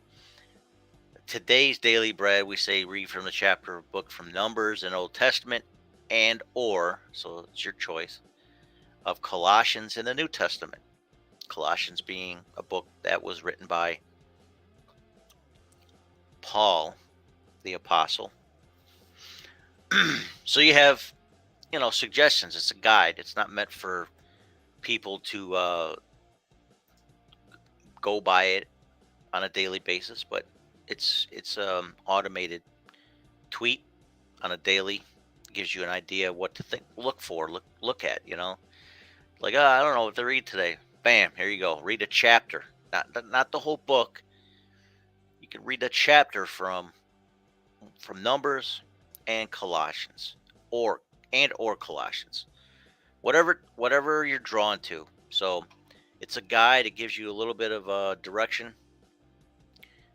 today's daily bread, we say read from the chapter of book from Numbers in Old Testament, and or, so it's your choice, of Colossians in the New Testament. Colossians being a book that was written by Paul the apostle. So you have suggestions. It's a guide. It's not meant for people to go by it on a daily basis, but it's automated tweet on a daily. Gives you an idea what to think, look for, look at. Like, I don't know what to read today. Bam, here you go. Read a chapter, not the whole book. You can read a chapter from Numbers and Colossians, or Colossians, whatever you're drawn to. So it's a guide. It gives you a little bit of direction,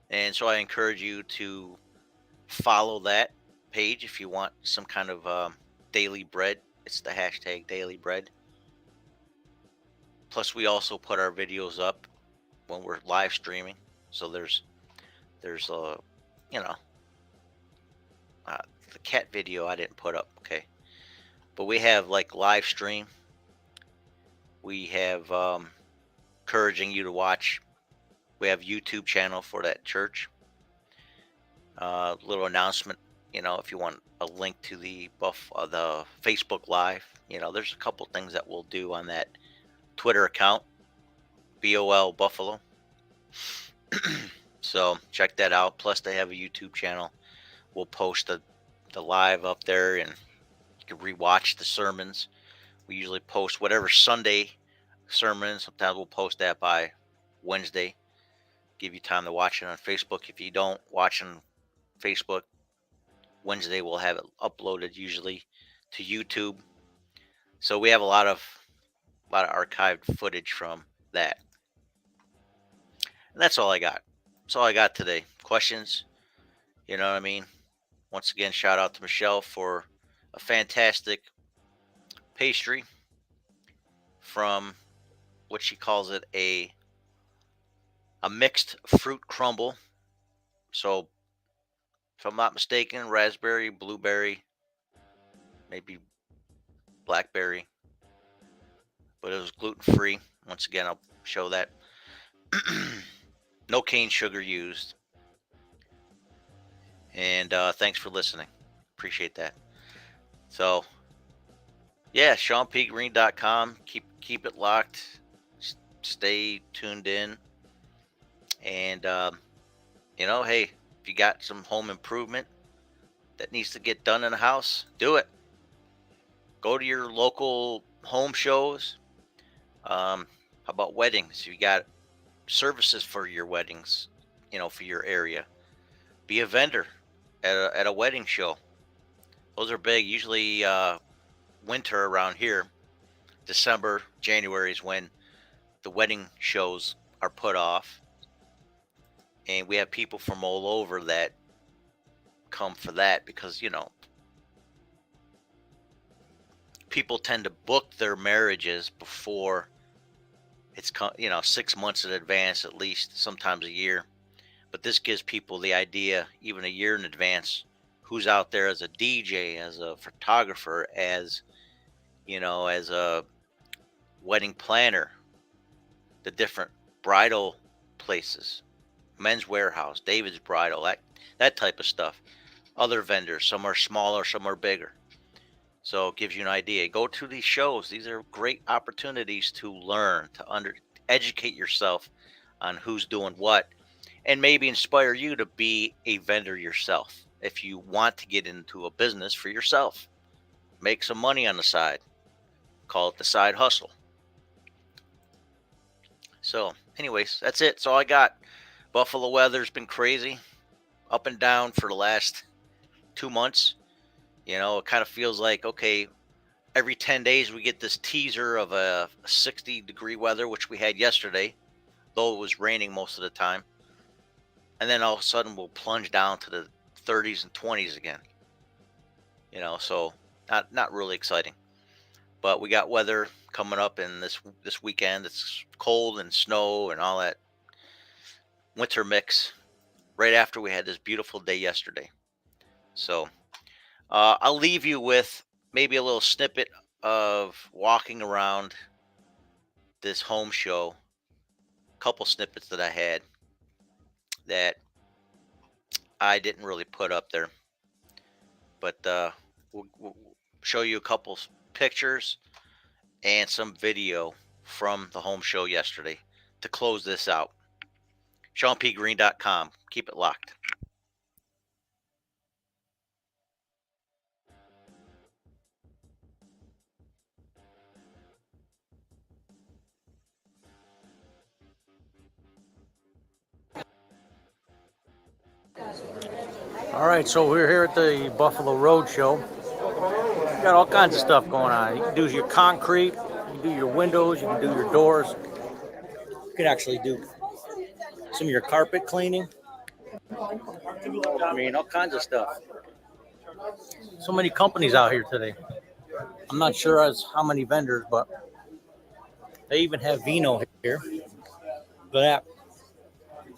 and so I encourage you to follow that page if you want some kind of daily bread. It's the hashtag daily bread. Plus, we also put our videos up when we're live streaming. So there's you know uh, the cat video I didn't put up. Okay, but we have like live stream. We have encouraging you to watch. We have YouTube channel for that church. Little announcement, if you want a link to the the Facebook Live, there's a couple things that we'll do on that Twitter account, BOL Buffalo. So check that out. Plus, they have a YouTube channel. We'll post the live up there, and you can rewatch the sermons. We usually post whatever Sunday sermon. Sometimes we'll post that by Wednesday. Give you time to watch it on Facebook. If you don't watch on Facebook, Wednesday we'll have it uploaded usually to YouTube. So we have a lot of archived footage from that. And that's all I got. That's all I got today. Questions? You know what I mean? Once again, shout out to Michelle for a fantastic pastry from what she calls it, a mixed fruit crumble. So if I'm not mistaken, raspberry, blueberry, maybe blackberry, but it was gluten free. Once again, I'll show that. No cane sugar used. And thanks for listening. Appreciate that. So, yeah, ShawnPGreene.com. Keep it locked. Stay tuned in. And, hey, if you got some home improvement that needs to get done in the house, do it. Go to your local home shows. How about weddings? If you got services for your weddings, for your area, be a vendor at a wedding show. Those are big. Usually winter around here, December, January is when the wedding shows are put off. And we have people from all over that come for that because, people tend to book their marriages before it's 6 months in advance, at least, sometimes a year. But this gives people the idea, even a year in advance, who's out there as a DJ, as a photographer, as as a wedding planner, the different bridal places, Men's Warehouse, David's Bridal, that type of stuff. Other vendors, some are smaller, some are bigger. So it gives you an idea. Go to these shows. These are great opportunities to learn, to educate yourself on who's doing what, and maybe inspire you to be a vendor yourself. if you want to get into a business for yourself. Make some money on the side. Call it the side hustle. So, anyways, that's it. That's all I got. Buffalo weather's been crazy, up and down for the last 2 months. It kind of feels like, okay, every 10 days we get this teaser of a 60-degree weather, which we had yesterday, though it was raining most of the time. And then all of a sudden we'll plunge down to the 30s and 20s again. So not really exciting. But we got weather coming up in this weekend. It's cold and snow and all that winter mix right after we had this beautiful day yesterday. So I'll leave you with maybe a little snippet of walking around this home show. A couple snippets that I had that I didn't really put up there. But we'll show you a couple pictures and some video from the home show yesterday to close this out. ShawnPGreene.com. Keep it locked. All right, so we're here at the Buffalo Road Show. Got all kinds of stuff going on. You can do your concrete, you can do your windows, you can do your doors. You can actually do some of your carpet cleaning. I mean, all kinds of stuff. So many companies out here today. I'm not sure as how many vendors, but they even have vino here. Look at that.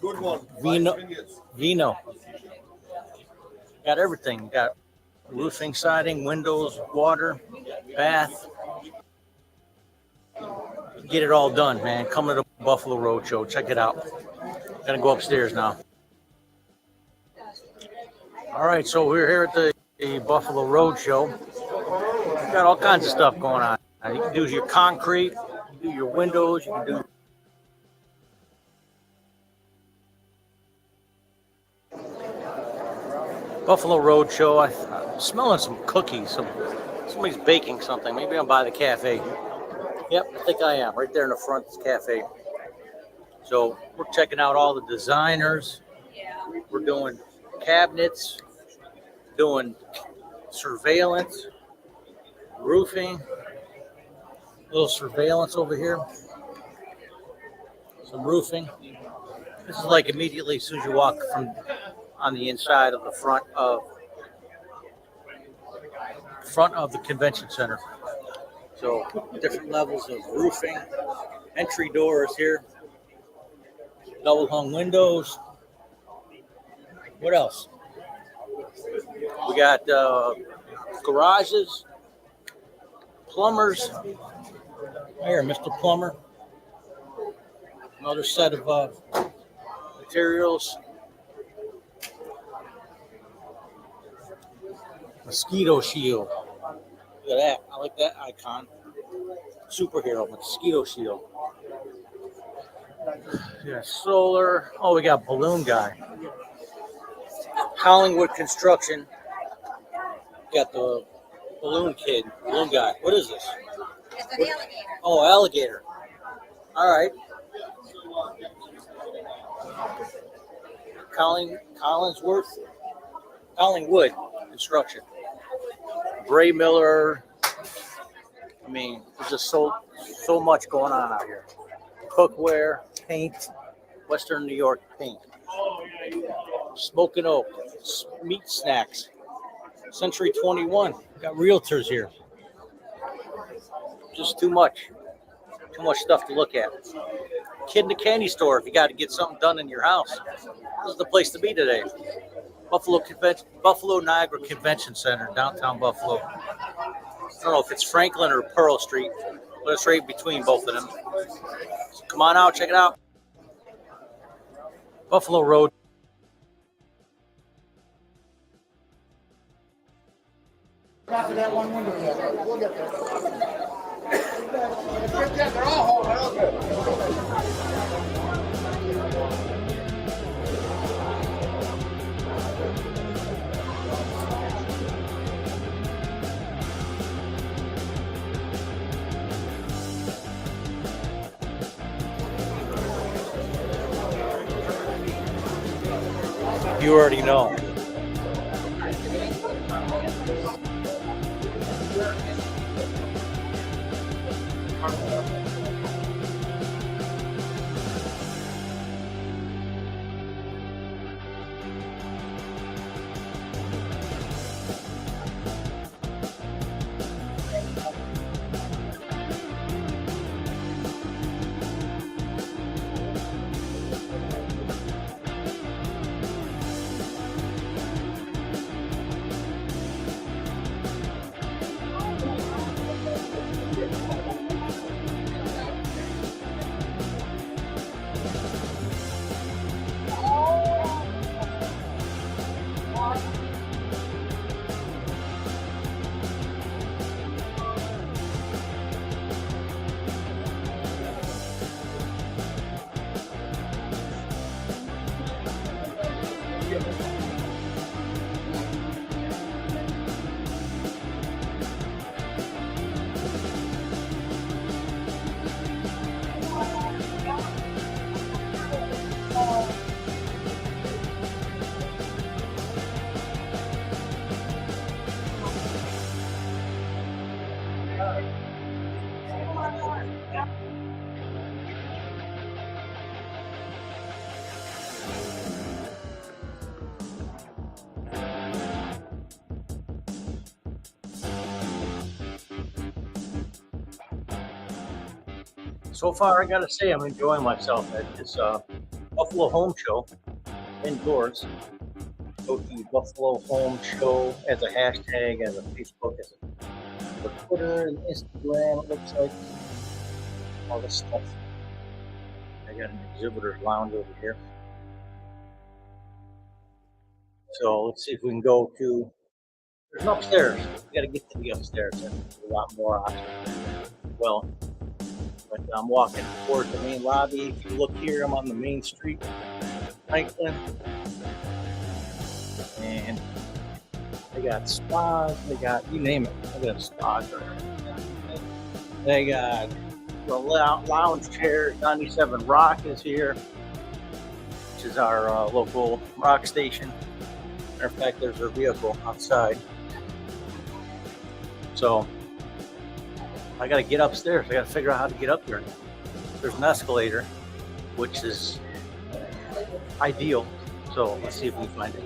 Good one. Vino. Got everything. Got roofing, siding, windows, water, bath. Get it all done, man. Come to the Buffalo Road Show. Check it out. Gonna go upstairs now. All right, so we're here at the Buffalo Road Show. Got all kinds of stuff going on. You can do your concrete, you can do your windows, you can do Buffalo Road Show. I'm smelling some cookies. Somebody's baking something. Maybe I'm by the cafe. Yep, I think I am. Right there in the front is the cafe. So we're checking out all the designers. We're doing cabinets, doing surveillance, roofing, a little surveillance over here, some roofing. This is like immediately as soon as you walk from on the inside of the front of the convention center. So different levels of roofing, entry doors here, double hung windows. What else? We got garages, plumbers. Here, Mr. Plumber. Another set of materials. Mosquito shield. Look at that. I like that icon. Superhero, mosquito shield. Yeah, solar. Oh, we got balloon guy. Collingwood Construction. Got the balloon kid, balloon guy. What is this? It's an alligator. Oh, alligator. All right. Collingwood Construction. Bray Miller. I mean, there's just so much going on out here. Cookware, paint, Western New York paint. Smoking Oak, meat snacks. Century 21. Got realtors here. Just too much stuff to look at. Kid in the candy store if you got to get something done in your house. This is the place to be today. Buffalo Niagara Convention Center, downtown Buffalo. I don't know if it's Franklin or Pearl Street, but it's right between both of them. So come on out, check it out. Buffalo Road. After that one window, we'll get there. They're all home. You already know. So far, I gotta say, I'm enjoying myself at this Buffalo Home Show indoors. Go to Buffalo Home Show as a hashtag, as a Facebook, as a Twitter and Instagram. It looks like all this stuff. I got an exhibitor's lounge over here. So let's see if we can go to. There's an upstairs. We got to get to the upstairs. There's a lot more options. Well, but I'm walking towards the main lobby. If you look here, I'm on the main street, Franklin, and they got spas. They got you name it. They got spas. They got the lounge chairs. 97 Rock is here, which is our local rock station. Matter of fact, there's their vehicle outside. So I got to get upstairs. I got to figure out how to get up there. There's an escalator, which is ideal. So let's see if we can find it.